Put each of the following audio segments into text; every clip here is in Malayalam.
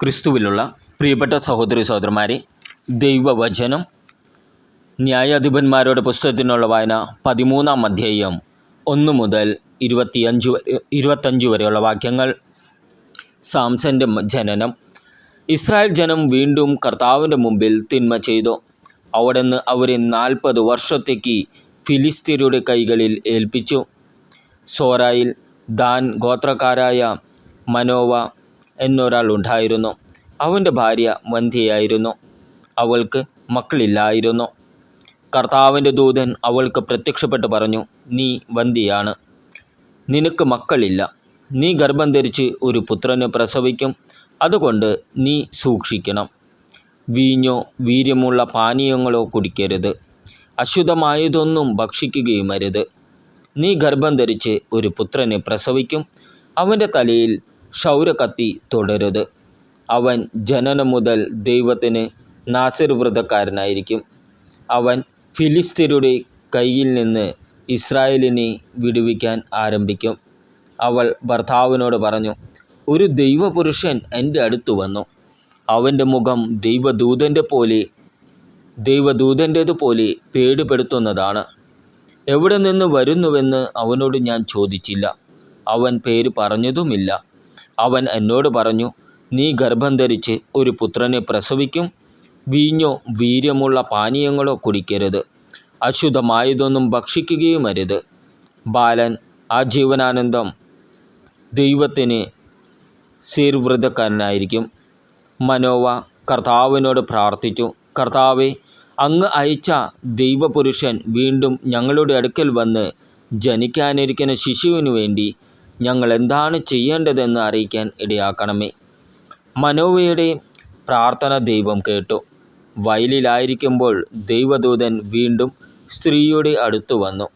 ക്രിസ്തുവിലുള്ള പ്രിയപ്പെട്ട സഹോദരി സഹോദരന്മാരെ, ദൈവവചനം ന്യായാധിപന്മാരുടെ പുസ്തകത്തിനുള്ള വായന 13-ാം അധ്യായം 1 മുതൽ 25 വരെയുള്ള വാക്യങ്ങൾ. സാംസന്റെ ജനനം. ഇസ്രായേൽ ജനം വീണ്ടും കർത്താവിൻ്റെ മുമ്പിൽ തിന്മ ചെയ്തു. അവിടുന്ന് അവരെ 40 വർഷത്തേക്ക് ഫിലിസ്ത്യരുടെ കൈകളിൽ ഏൽപ്പിച്ചു. സോരായിൽ ദാൻ ഗോത്രക്കാരായ മനോവ എന്നൊരാൾ ഉണ്ടായിരുന്നു. അവൻ്റെ ഭാര്യ വന്ധ്യയായിരുന്നു. അവൾക്ക് മക്കളില്ലായിരുന്നു. കർത്താവിൻ്റെ ദൂതൻ അവൾക്ക് പ്രത്യക്ഷപ്പെട്ട് പറഞ്ഞു, നീ വന്ധ്യയാണ്, നിനക്ക് മക്കളില്ല. നീ ഗർഭം ധരിച്ച് ഒരു പുത്രനെ പ്രസവിക്കും. അതുകൊണ്ട് നീ സൂക്ഷിക്കണം. വീഞ്ഞോ വീര്യമുള്ള പാനീയങ്ങളോ കുടിക്കരുത്. അശുദ്ധമായതൊന്നും ഭക്ഷിക്കുകയും അരുത്. നീ ഗർഭം ധരിച്ച് ഒരു പുത്രനെ പ്രസവിക്കും. അവൻ്റെ തലയിൽ ക്ഷൗരക്കത്തി തൊടരുത്. അവൻ ജനനം മുതൽ ദൈവത്തിന് നാസീർ വ്രതക്കാരനായിരിക്കും. അവൻ ഫിലിസ്ത്യരുടെ കയ്യിൽ നിന്ന് ഇസ്രായേലിനെ വിടുവിക്കാൻ ആരംഭിക്കും. അവൾ ഭർത്താവിനോട് പറഞ്ഞു, ഒരു ദൈവപുരുഷൻ എൻ്റെ അടുത്ത് വന്നു. അവൻ്റെ മുഖം ദൈവദൂതൻ്റേതുപോലെ പേടിപ്പെടുത്തുന്നതാണ്. എവിടെ നിന്ന് വരുന്നുവെന്ന് അവനോട് ഞാൻ ചോദിച്ചില്ല. അവൻ പേര് പറഞ്ഞതുമില്ല. അവൻ എന്നോട് പറഞ്ഞു, നീ ഗർഭം ധരിച്ച് ഒരു പുത്രനെ പ്രസവിക്കും. വീഞ്ഞോ വീര്യമുള്ള പാനീയങ്ങളോ കുടിക്കരുത്. അശുദ്ധമായതൊന്നും ഭക്ഷിക്കുകയും അരുത്. ബാലൻ ആജീവനാനന്ദം ദൈവത്തിന് സീർവ്രതക്കാരനായിരിക്കും. മനോവ കർത്താവിനോട് പ്രാർത്ഥിച്ചു, കർത്താവേ, അങ്ങ് അയച്ച ദൈവപുരുഷൻ വീണ്ടും ഞങ്ങളുടെ അടുക്കൽ വന്ന് ജനിക്കാനിരിക്കുന്ന ശിശുവിനു വേണ്ടി ഞങ്ങൾ എന്താണ് ചെയ്യേണ്ടതെന്ന് അറിയിക്കാൻ ഇടയാക്കണമേ. മനോവയുടെ പ്രാർത്ഥന ദൈവം കേട്ടു. വയലിലായിരിക്കുമ്പോൾ ദൈവദൂതൻ വീണ്ടും സ്ത്രീയുടെ അടുത്തു വന്നു.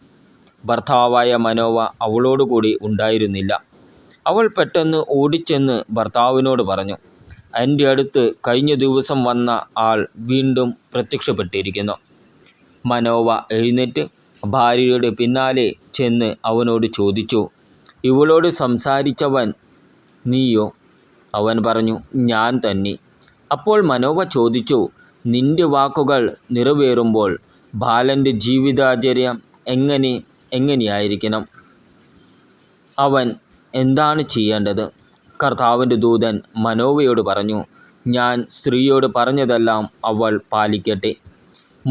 ഭർത്താവായ മനോവ അവളോടുകൂടി ഉണ്ടായിരുന്നില്ല. അവൾ പെട്ടെന്ന് ഓടിച്ചെന്ന് ഭർത്താവിനോട് പറഞ്ഞു, എൻ്റെ അടുത്ത് കഴിഞ്ഞ ദിവസം വന്ന ആൾ വീണ്ടും പ്രത്യക്ഷപ്പെട്ടിരിക്കുന്നു. മനോവ എഴുന്നേറ്റ് ഭാര്യയുടെ പിന്നാലെ ചെന്ന് അവനോട് ചോദിച്ചു, ഇവളോട് സംസാരിച്ചവൻ നീയോ? അവൻ പറഞ്ഞു, ഞാൻ തന്നെ. അപ്പോൾ മനോവ ചോദിച്ചു, നിന്റെ വാക്കുകൾ നിറവേറുമ്പോൾ ബാലൻ്റെ ജീവിതാചര്യം എങ്ങനെയായിരിക്കണം? അവൻ എന്താണ് ചെയ്യേണ്ടത്? കർത്താവിൻ്റെ ദൂതൻ മനോവയോട് പറഞ്ഞു, ഞാൻ സ്ത്രീയോട് പറഞ്ഞതെല്ലാം അവൾ പാലിക്കട്ടെ.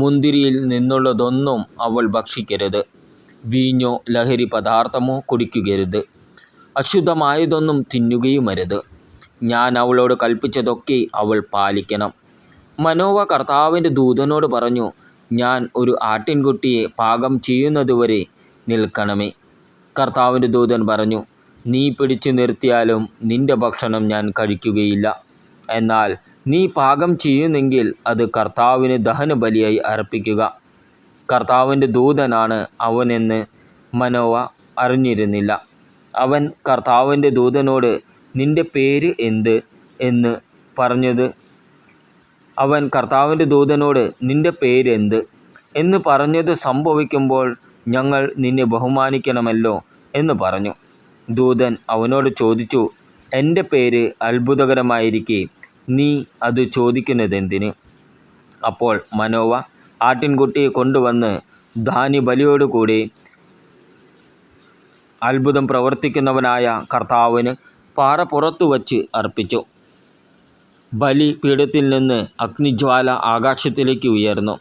മുന്തിരിയിൽ നിന്നുള്ളതൊന്നും അവൾ ഭക്ഷിക്കരുത്. വീഞ്ഞോ ലഹരി പദാർത്ഥമോ കുടിക്കുകരുത്. അശുദ്ധമായതൊന്നും തിന്നുകയുമരുത്. ഞാൻ അവളോട് കൽപ്പിച്ചതൊക്കെ അവൾ പാലിക്കണം. മനോവ കർത്താവിൻ്റെ ദൂതനോട് പറഞ്ഞു, ഞാൻ ഒരു ആട്ടിൻകുട്ടിയെ പാകം ചെയ്യുന്നതുവരെ നിൽക്കണമേ. കർത്താവിൻ്റെ ദൂതൻ പറഞ്ഞു, നീ പിടിച്ചു നിർത്തിയാലും നിന്റെ ഭക്ഷണം ഞാൻ കഴിക്കുകയില്ല. എന്നാൽ നീ പാകം ചെയ്യുന്നെങ്കിൽ അത് കർത്താവിന് ദഹനബലിയായി അർപ്പിക്കുക. കർത്താവിൻ്റെ ദൂതനാണ് അവനെന്ന് മനോവ അറിഞ്ഞിരുന്നില്ല. അവൻ കർത്താവിൻ്റെ ദൂതനോട്, നിന്റെ പേര് എന്ത് എന്ന് പറഞ്ഞത് സംഭവിക്കുമ്പോൾ ഞങ്ങൾ നിന്നെ ബഹുമാനിക്കണമല്ലോ എന്ന് പറഞ്ഞു. ദൂതൻ അവനോട് ചോദിച്ചു, എൻ്റെ പേര് അത്ഭുതകരമായിരിക്കെ നീ അത് ചോദിക്കുന്നതെന്തിന്? അപ്പോൾ മനോവ ആട്ടിൻകുട്ടിയെ കൊണ്ടുവന്ന് ധാന്യബലിയോടുകൂടി അത്ഭുതം പ്രവർത്തിക്കുന്നവനായ കർത്താവിന് പാറപ്പുറത്തു വച്ച് അർപ്പിച്ചു. ബലിപീഠത്തിൽ നിന്ന് അഗ്നിജ്വാല ആകാശത്തിലേക്ക് ഉയർന്നു.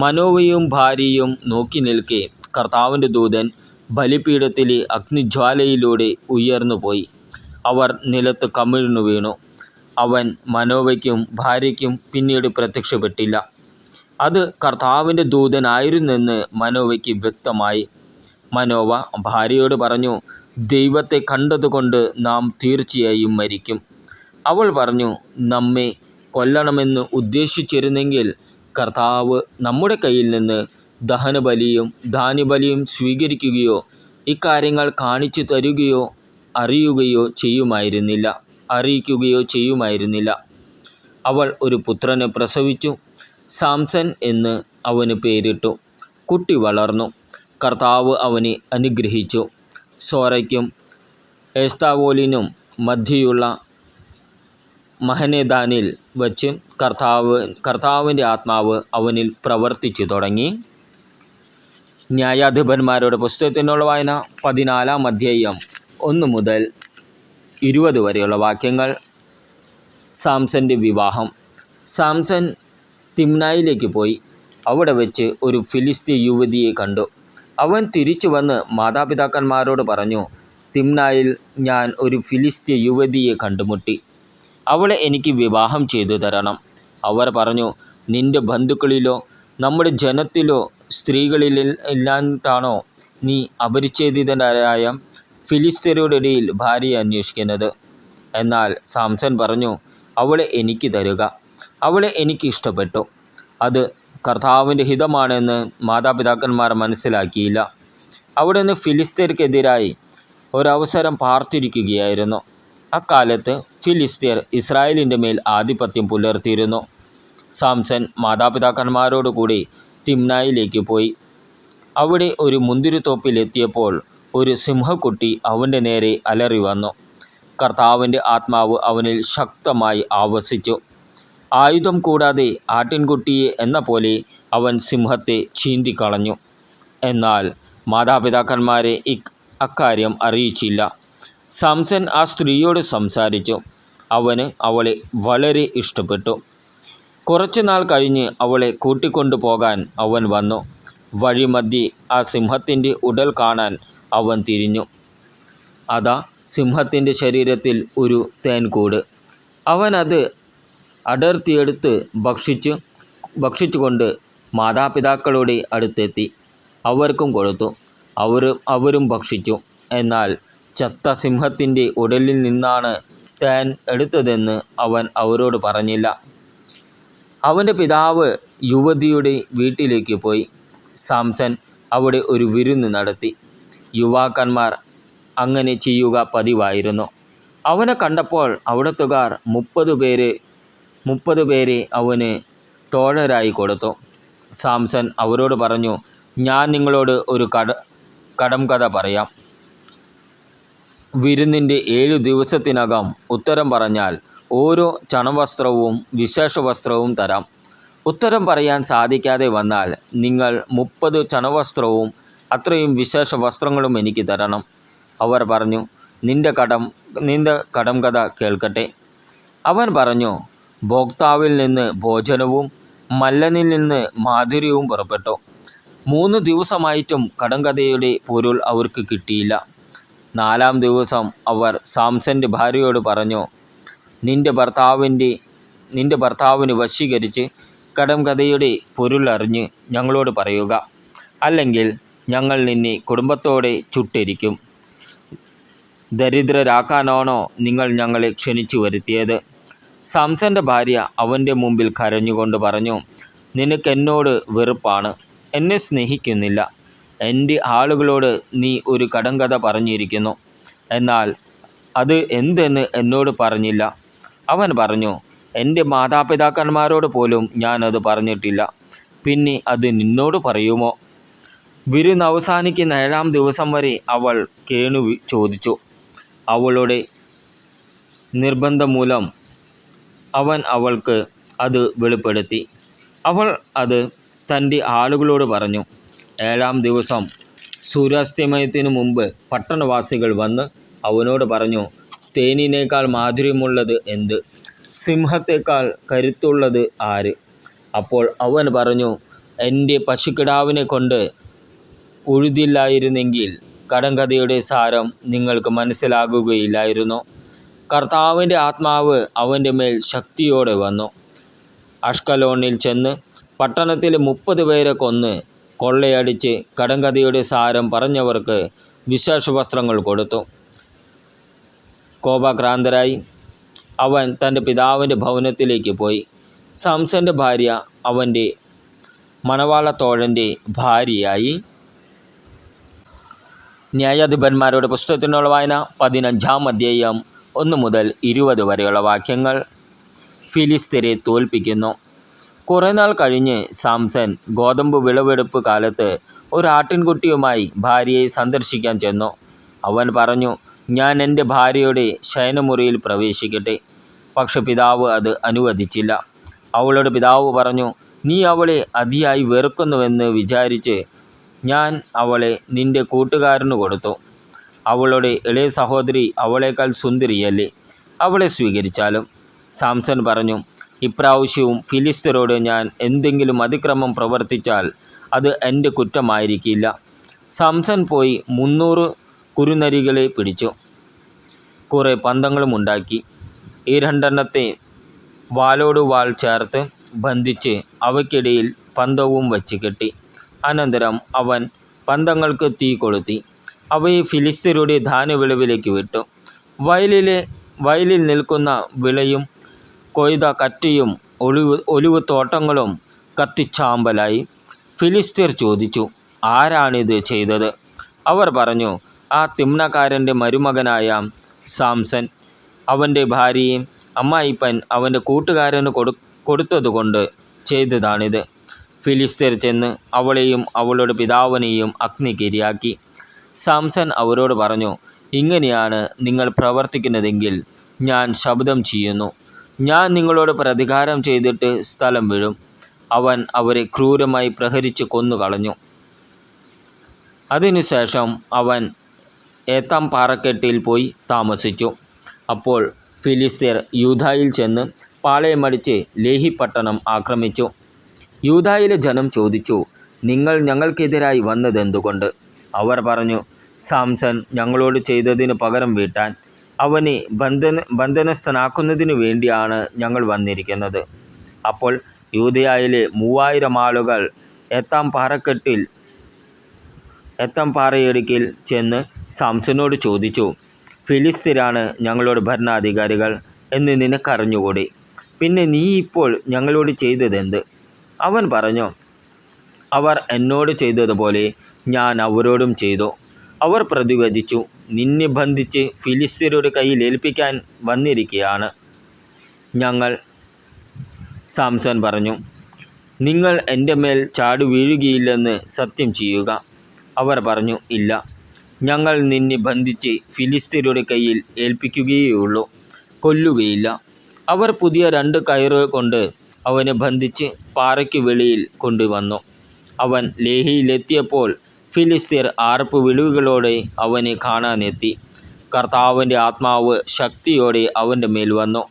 മനോവയും ഭാര്യയും നോക്കി നിൽക്കെ കർത്താവിൻ്റെ ദൂതൻ ബലിപീഠത്തിലെ അഗ്നിജ്വാലയിലൂടെ ഉയർന്നുപോയി. അവർ നിലത്ത് കമിഴ്ന്നു വീണു. അവൻ മനോവയ്ക്കും ഭാര്യയ്ക്കും പിന്നീട് പ്രത്യക്ഷപ്പെട്ടില്ല. അത് കർത്താവിൻ്റെ ദൂതനായിരുന്നെന്ന് മനോവയ്ക്ക് വ്യക്തമായി. മനോവ ഭാര്യയോട് പറഞ്ഞു, ദൈവത്തെ കണ്ടതുകൊണ്ട് നാം തീർച്ചയായും മരിക്കും. അവൾ പറഞ്ഞു, നമ്മെ കൊല്ലണമെന്ന് ഉദ്ദേശിച്ചിരുന്നെങ്കിൽ കർത്താവ് നമ്മുടെ കയ്യിൽ നിന്ന് ദഹനബലിയും ധാന്യബലിയും സ്വീകരിക്കുകയോ ഇക്കാര്യങ്ങൾ കാണിച്ചു തരുകയോ അറിയിക്കുകയോ ചെയ്യുമായിരുന്നില്ല. അവൾ ഒരു പുത്രനെ പ്രസവിച്ചു. സാംസൻ എന്ന് അവന് പേരിട്ടു. കുട്ടി വളർന്നു. കർത്താവ് അവനെ അനുഗ്രഹിച്ചു. സോരയ്ക്കും എസ്താവോലിനും മധ്യയുള്ള മഹനേദാനിൽ വച്ച് കർത്താവിൻ്റെ ആത്മാവ് അവനിൽ പ്രവർത്തിച്ചു തുടങ്ങി. ന്യായാധിപന്മാരുടെ പുസ്തകത്തിനുള്ള വായന 14-ാം അധ്യായം 1 മുതൽ 20 വരെയുള്ള വാക്യങ്ങൾ. സാംസൻ്റെ വിവാഹം. സാംസൺ തിമ്നായിലേക്ക് പോയി. അവിടെ വെച്ച് ഒരു ഫിലിസ്ത്യ യുവതിയെ കണ്ടു. അവൻ തിരിച്ചു വന്ന് മാതാപിതാക്കന്മാരോട് പറഞ്ഞു, തിമ്നായിൽ ഞാൻ ഒരു ഫിലിസ്ത്യ യുവതിയെ കണ്ടുമുട്ടി. അവളെ എനിക്ക് വിവാഹം ചെയ്തു തരണം. അവർ പറഞ്ഞു, നിന്റെ ബന്ധുക്കളിലോ നമ്മുടെ ജനത്തിലോ സ്ത്രീകളിൽ ഇല്ലാണ്ടാണോ നീ അപരിച്ഛേദിതരായ ഫിലിസ്ത്യരുടെ ഇടയിൽ ഭാര്യയെ അന്വേഷിക്കുന്നത്? എന്നാൽ സാംസൺ പറഞ്ഞു, അവളെ എനിക്ക് തരുക. അവളെ എനിക്ക് ഇഷ്ടപ്പെട്ടു. അത് കർത്താവിൻ്റെ ഹിതമാണെന്ന് മാതാപിതാക്കന്മാർ മനസ്സിലാക്കിയില്ല. അവിടുന്ന് ഫിലിസ്ത്യർക്കെതിരായി ഒരവസരം പാർത്തിരിക്കുകയായിരുന്നു. അക്കാലത്ത് ഫിലിസ്ത്യർ ഇസ്രായേലിൻ്റെ മേൽ ആധിപത്യം പുലർത്തിയിരുന്നു. സാംസൺ മാതാപിതാക്കന്മാരോടുകൂടി തിമ്നായിലേക്ക് പോയി. അവിടെ ഒരു മുന്തിരിത്തോപ്പിലെത്തിയപ്പോൾ ഒരു സിംഹക്കുട്ടി അവൻ്റെ നേരെ അലറി വന്നു. കർത്താവിൻ്റെ ആത്മാവ് അവനിൽ ശക്തമായി ആവസിച്ചു. ആയുധം കൂടാതെ ആട്ടിൻകുട്ടിയെ എന്ന പോലെ അവൻ സിംഹത്തെ ചീന്തിക്കളഞ്ഞു. എന്നാൽ മാതാപിതാക്കന്മാരെ അക്കാര്യം അറിയിച്ചില്ല. സാംസൺ ആ സ്ത്രീയോട് സംസാരിച്ചു. അവന് അവളെ വളരെ ഇഷ്ടപ്പെട്ടു. കുറച്ചുനാൾ കഴിഞ്ഞ് അവളെ കൂട്ടിക്കൊണ്ടു പോകാൻ അവൻ വന്നു. വഴിമധ്യേ ആ സിംഹത്തിൻ്റെ ഉടൽ കാണാൻ അവൻ തിരിഞ്ഞു. അതാ സിംഹത്തിൻ്റെ ശരീരത്തിൽ ഒരു തേൻകൂട്. അവൻ അത് അടർത്തിയെടുത്ത് ഭക്ഷിച്ചുകൊണ്ട് മാതാപിതാക്കളുടെ അടുത്തെത്തി. അവർക്കും കൊടുത്തു. അവരും ഭക്ഷിച്ചു. എന്നാൽ ചത്ത സിംഹത്തിൻ്റെ ഉടലിൽ നിന്നാണ് തേൻ എടുത്തതെന്ന് അവൻ അവരോട് പറഞ്ഞില്ല. അവൻ്റെ പിതാവ് യുവതിയുടെ വീട്ടിലേക്ക് പോയി. സാംസൺ അവിടെ ഒരു വിരുന്ന് നടത്തി. യുവാക്കന്മാർ അങ്ങനെ ചെയ്യുക പതിവായിരുന്നു. അവനെ കണ്ടപ്പോൾ അവിടത്തുകാർ 30 പേരെ അവന് തോഴരായി കൊടുത്തു. സാംസൺ അവരോട് പറഞ്ഞു, ഞാൻ നിങ്ങളോട് ഒരു കടംകഥ പറയാം. വിരുന്നിൻ്റെ 7 ദിവസത്തിനകം ഉത്തരം പറഞ്ഞാൽ ഓരോ ചണവസ്ത്രവും വിശേഷവസ്ത്രവും തരാം. ഉത്തരം പറയാൻ സാധിക്കാതെ വന്നാൽ നിങ്ങൾ 30 ചണവസ്ത്രവും അത്രയും വിശേഷ വസ്ത്രങ്ങളും എനിക്ക് തരണം. അവർ പറഞ്ഞു, നിന്റെ കടംകഥ കേൾക്കട്ടെ. അവൻ പറഞ്ഞു, ഭോക്താവിൽ നിന്ന് ഭോജനവും മല്ലനിൽ നിന്ന് മാധുര്യവും പുറപ്പെട്ടു. 3 ദിവസമായിട്ടും കടംകഥയുടെ പൊരുൾ അവർക്ക് കിട്ടിയില്ല. 4-ാം ദിവസം അവർ സാംസൻ്റെ ഭാര്യയോട് പറഞ്ഞു, നിന്റെ ഭർത്താവിന് വശീകരിച്ച് കടംകഥയുടെ പൊരുളറിഞ്ഞ് ഞങ്ങളോട് പറയുക. അല്ലെങ്കിൽ ഞങ്ങൾ നിന്നെ കുടുംബത്തോടെ ചുട്ടെരിക്കും. ദരിദ്രരാക്കാനാണോ നിങ്ങൾ ഞങ്ങളെ ക്ഷണിച്ചു വരുത്തിയത്? സാംസൻ്റെ ഭാര്യ അവൻ്റെ മുമ്പിൽ കരഞ്ഞുകൊണ്ട് പറഞ്ഞു, നിനക്കെന്നോട് വെറുപ്പാണ്, എന്നെ സ്നേഹിക്കുന്നില്ല. എൻ്റെ ആളുകളോട് നീ ഒരു കടംകഥ പറഞ്ഞിരിക്കുന്നു. എന്നാൽ അത് എന്തെന്ന് എന്നോട് പറഞ്ഞില്ല. അവൻ പറഞ്ഞു, എൻ്റെ മാതാപിതാക്കന്മാരോട് പോലും ഞാനത് പറഞ്ഞിട്ടില്ല. പിന്നെ അത് നിന്നോട് പറയുമോ? വിരുന്ന് അവസാനിക്കുന്ന 7-ാം ദിവസം വരെ അവൾ കേണു ചോദിച്ചു. അവളുടെ നിർബന്ധം മൂലം അവൻ അവൾക്ക് അത് വെളിപ്പെടുത്തി. അവൾ അത് തൻ്റെ ആളുകളോട് പറഞ്ഞു. 7-ാം ദിവസം സൂര്യാസ്തമയത്തിനു മുമ്പ് പട്ടണവാസികൾ വന്ന് അവനോട് പറഞ്ഞു, തേനിനേക്കാൾ മാധുര്യമുള്ളത് എന്ത്? സിംഹത്തേക്കാൾ കരുത്തുള്ളത് ആര്? അപ്പോൾ അവൻ പറഞ്ഞു, എൻ്റെ പശുക്കിടാവിനെ കൊണ്ട് ഉഴുതില്ലായിരുന്നെങ്കിൽ കടംകഥയുടെ സാരം നിങ്ങൾക്ക് മനസ്സിലാകുകയില്ലായിരുന്നു. കർത്താവിൻ്റെ ആത്മാവ് അവൻ്റെ മേൽ ശക്തിയോടെ വന്നു. അഷ്കലോണിൽ ചെന്ന് പട്ടണത്തിലെ 30 പേരെ കൊന്ന് കൊള്ളയടിച്ച് കടംകഥയുടെ സാരം പറഞ്ഞവർക്ക് വിശേഷവസ്ത്രങ്ങൾ കൊടുത്തു. കോപാക്രാന്തരായി അവൻ തൻ്റെ പിതാവിൻ്റെ ഭവനത്തിലേക്ക് പോയി. സാംസൻ്റെ ഭാര്യ അവൻ്റെ മണവാളത്തോഴൻ്റെ ഭാര്യയായി. ന്യായാധിപന്മാരുടെ പുസ്തകത്തിനുള്ള വായന 15-ാം അധ്യായം 1 മുതൽ 20 വരെയുള്ള വാക്യങ്ങൾ. ഫിലിസ്ത്യരെ തോൽപ്പിക്കുന്നു. കുറേ നാൾ കഴിഞ്ഞ് സാംസൺ ഗോതമ്പ് വിളവെടുപ്പ് കാലത്ത് ഒരു ആട്ടിൻകുട്ടിയുമായി ഭാര്യയെ സന്ദർശിക്കാൻ ചെന്നു. അവൻ പറഞ്ഞു, ഞാൻ എൻ്റെ ഭാര്യയുടെ ശയനമുറിയിൽ പ്രവേശിക്കട്ടെ. പക്ഷെ പിതാവ് അത് അനുവദിച്ചില്ല. അവളുടെ പിതാവ് പറഞ്ഞു, നീ അവളെ അതിയായി വെറുക്കുന്നുവെന്ന് വിചാരിച്ച് ഞാൻ അവളെ നിന്റെ കൂട്ടുകാരന് കൊടുത്തു. അവളുടെ ഇളയ സഹോദരി അവളേക്കാൾ സുന്ദരിയല്ലേ, അവളെ സ്വീകരിച്ചാലും. സാംസൺ പറഞ്ഞു, ഇപ്രാവശ്യവും ഫിലിസ്ത്യരോട് ഞാൻ എന്തെങ്കിലും അതിക്രമം പ്രവർത്തിച്ചാൽ അത് എൻ്റെ കുറ്റമായിരിക്കില്ല. സാംസൺ പോയി 300 കുറുനരികളെ പിടിച്ചു. കുറേ പന്തങ്ങളും ഉണ്ടാക്കി. ഈ 2 വാലോട് വാൾ ചേർത്ത് ബന്ധിച്ച് അവയ്ക്കിടയിൽ പന്തവും വച്ച് കെട്ടി. അനന്തരം അവൻ പന്തങ്ങൾക്ക് തീ കൊളുത്തി അവയെ ഫിലിസ്ത്യരുടെ ധാന്യവിളവിലേക്ക് വിട്ടു. വയലിൽ നിൽക്കുന്ന വിളയും കൊയ്ത കറ്റയും ഒലിവ് തോട്ടങ്ങളും കത്തിച്ചാമ്പലായി. ഫിലിസ്ത്യർ ചോദിച്ചു, ആരാണിത് ചെയ്തത്? അവർ പറഞ്ഞു, ആ തിമ്നക്കാരൻ്റെ മരുമകനായ സാംസൺ. അവൻ്റെ ഭാര്യയും അമ്മായിപ്പൻ അവൻ്റെ കൂട്ടുകാരന് കൊടുത്തതുകൊണ്ട് ചെയ്തതാണിത്. ഫിലിസ്ത്യർ ചെന്ന് അവളെയും അവളുടെ പിതാവിനെയും അഗ്നിക്കിരയാക്കി. സാംസൺ അവരോട് പറഞ്ഞു, ഇങ്ങനെയാണ് നിങ്ങൾ പ്രവർത്തിക്കുന്നതെങ്കിൽ ഞാൻ ശപഥം ചെയ്യുന്നു, ഞാൻ നിങ്ങളോട് പ്രതികാരം ചെയ്തിട്ട് സ്ഥലം വിടും. അവൻ അവരെ ക്രൂരമായി പ്രഹരിച്ച് കൊന്നുകളഞ്ഞു. അതിനുശേഷം അവൻ ഏത്താം പാറക്കെട്ടിൽ പോയി താമസിച്ചു. അപ്പോൾ ഫിലിസ്ത്യർ യൂദായിൽ ചെന്ന് പാളയമടിച്ച് ലേഹി പട്ടണം ആക്രമിച്ചു. യൂദായിലെ ജനം ചോദിച്ചു, നിങ്ങൾ ഞങ്ങൾക്കെതിരായി വന്നതെന്തുകൊണ്ട്? അവർ പറഞ്ഞു, സാംസൺ ഞങ്ങളോട് ചെയ്തതിന് പകരം വീട്ടാൻ അവനെ ബന്ധനസ്ഥനാക്കുന്നതിനു വേണ്ടിയാണ് ഞങ്ങൾ വന്നിരിക്കുന്നത്. അപ്പോൾ യൂദയായിലെ 3000 ആളുകൾ ഏത്താം പാറയടുക്കിൽ ചെന്ന് സാംസനോട് ചോദിച്ചു, ഫിലിസ്ത്യരാണ് ഞങ്ങളുടെ ഭരണാധികാരികൾ എന്ന് നിനക്കറിഞ്ഞുകൂടി, പിന്നെ നീ ഇപ്പോൾ ഞങ്ങളോട് ചെയ്തതെന്ത്? അവൻ പറഞ്ഞു, അവർ എന്നോട് ചെയ്തതുപോലെ ഞാൻ അവരോടും ചെയ്തു. അവർ പ്രതിവചിച്ചു, നിന്നെ ബന്ധിച്ച് ഫിലിസ്ത്യരുടെ കയ്യിൽ ഏൽപ്പിക്കാൻ വന്നിരിക്കുകയാണ് ഞങ്ങൾ. സാംസൺ പറഞ്ഞു, നിങ്ങൾ എൻ്റെ മേൽ ചാടി വീഴുകയില്ലെന്ന് സത്യം ചെയ്യുക. അവർ പറഞ്ഞു, ഇല്ല, ഞങ്ങൾ നിന്നെ ബന്ധിച്ച് ഫിലിസ്ത്യരുടെ കയ്യിൽ ഏൽപ്പിക്കുകയുള്ളൂ, കൊല്ലുകയില്ല. അവർ പുതിയ 2 കയറ് കൊണ്ട് അവനെ ബന്ധിച്ച് പാറയ്ക്ക് വെളിയിൽ കൊണ്ടുവന്നു. അവൻ ലേഹിയിലെത്തിയപ്പോൾ ഫിലിസ്ത്യർ ആർപ്പ് വിളികളോടെ അവനെ കാണാനെത്തി. കർത്താവിൻ്റെ ആത്മാവ് ശക്തിയോടെ അവൻ്റെ മേൽ വന്നു.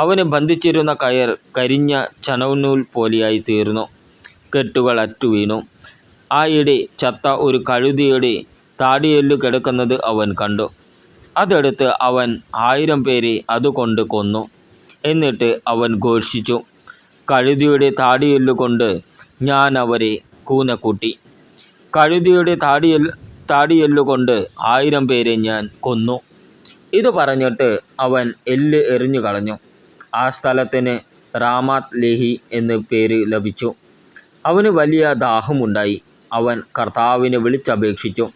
അവനെ ബന്ധിച്ചിരുന്ന കയർ കരിഞ്ഞ ചണനൂൽ പോലെയായി തീർന്നു. കെട്ടുകൾ അറ്റുവീണു. ആയിടെ ചത്ത ഒരു കഴുതയുടെ താടിയെല്ലു കിടക്കുന്നത് അവൻ കണ്ടു. അതെടുത്ത് അവൻ 1000 പേരെ അതുകൊണ്ട് കൊന്നു. എന്നിട്ട് അവൻ ഘോഷിച്ചു, കഴുതയുടെ താടിയെല്ലുകൊണ്ട് ഞാൻ അവരെ കൂനക്കൂട്ടി. കഴുതയുടെ താടിയെല്ലുകൊണ്ട് 1000 പേരെ ഞാൻ കൊന്നു. ഇത് പറഞ്ഞിട്ട് അവൻ എല്ല് എറിഞ്ഞു കളഞ്ഞു. ആ സ്ഥലത്തിന് റാമാത്ത് ലേഹി എന്ന് പേര് ലഭിച്ചു. അവന് വലിയ ദാഹമുണ്ടായി. അവൻ കർത്താവിനെ വിളിച്ചപേക്ഷിച്ചു.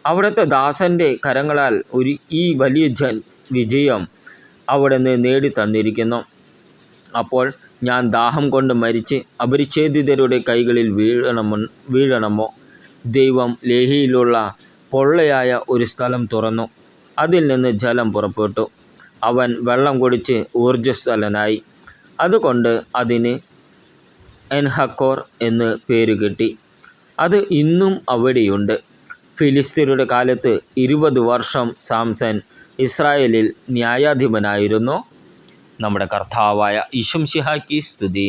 അവിടുത്തെ ദാസൻ്റെ കരങ്ങളാൽ ഈ വലിയ വിജയം അവിടുന്ന് നേടിത്തന്നിരിക്കുന്നു. അപ്പോൾ ഞാൻ ദാഹം കൊണ്ട് മരിച്ച് അപരിച്ഛേദിതരുടെ കൈകളിൽ വീഴണമോ? ദൈവം ലേഹിയിലുള്ള പൊള്ളയായ ഒരു സ്ഥലം തുറന്നു. അതിൽ നിന്ന് ജലം പുറപ്പെട്ടു. അവൻ വെള്ളം കുടിച്ച് ഊർജ്ജസ്വലനായി. അതുകൊണ്ട് അതിന് എൻഹക്കോർ എന്ന് പേര് കിട്ടി. അത് ഇന്നും അവിടെയുണ്ട്. ഫിലിസ്ത്യരുടെ കാലത്ത് 20 വർഷം സാംസൺ ഇസ്രായേലിൽ ന്യായാധിപനായിരുന്നു. നമ്മുടെ കർത്താവായ ഈശോ മിശിഹായ്ക്ക് സ്തുതി.